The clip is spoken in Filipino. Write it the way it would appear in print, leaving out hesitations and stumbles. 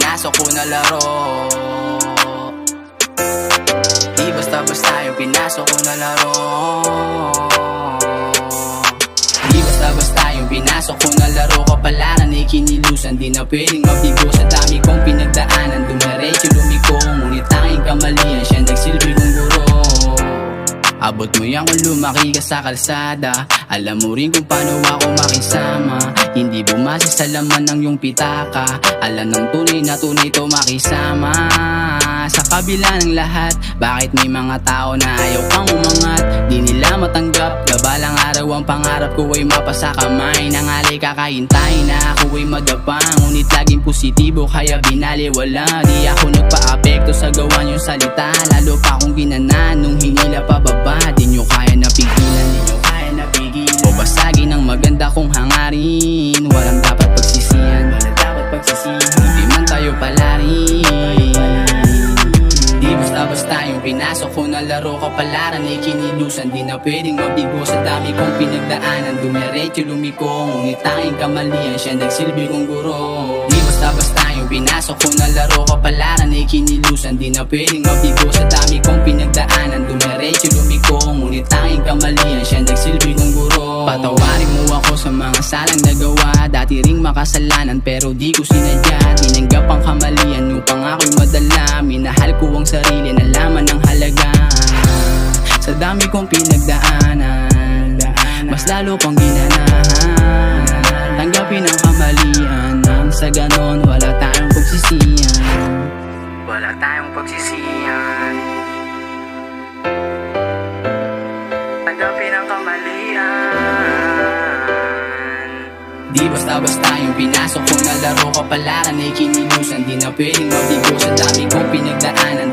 pinasok ko na laro. Di basta-basta yung pinasok ko na laro. Di basta-basta yung pinasok ko na laro. Kapalaran ay kinilusan, di na pwedeng mabigo. Sa dami kong pinagdaanan, dumiretso lumiko. Ngunit tanging kamalian, siya nagsilbi kong guro. Abot mo yan kung lumaki ka sa kalsada. Alam mo rin kung paano ako makisama. Hindi bumase sa laman ng iyong pitaka. Alam ng tunay na tunay to makisama. Sa kabila ng lahat, bakit may mga tao na ayaw kang umangat? Di nila matanggap, gabalang araw ang pangarap ko ay mapasa kamay. Nangalay kakahintay na ako ay madapa. Ngunit laging positibo kaya binaliwala. Di ako nagpa-apekto sa gawa niyong salita. Lalo pa akong ginanan nung hinila pababa. Di nyo kaya napigilan, di nyo kaya napigilan. O basagin ang maganda kong hangarin. Walang dapat pagsisihan, walang dapat pagsisihan. Hindi man tayo palarin. Di basta-basta yung pinasok ko na laro. Kapalaran ay kinilusan, di na pwedeng mabigo. Sa dami kong pinagdaanan, dumiretso lumiko. Ngunit tanging kamalian, siya nagsilbi kong guro. Di basta-basta yung pinasok ko na laro. Kapalaran ay kinilusan, di na pwedeng mabigo. Sa dami kong pinagdaanan, dumiretso lumiko. Ngunit tanging kamalian, siya nagsilbi kong guro. Patawarin mo ako sa mga salang nagawa. Dati ring makasalanan pero di ko sinadya. Tinanggap ang kamalian upang ako'y madala. Minahal ko ang sarili, nalaman ng halaga. Sa dami kong pinagdaanan, mas lalo pang ginanahan. Tanggapin ang kamalian, nang sa ganon wala tayong pagsisiyan. Wala tayong pagsisiyan. Tanggapin ang kamalian. Di basta-basta yung pinasok ko na laro. Kapalaran ay kinilusan, di na pwedeng mabigo. Sa dami kong pinagdaanan,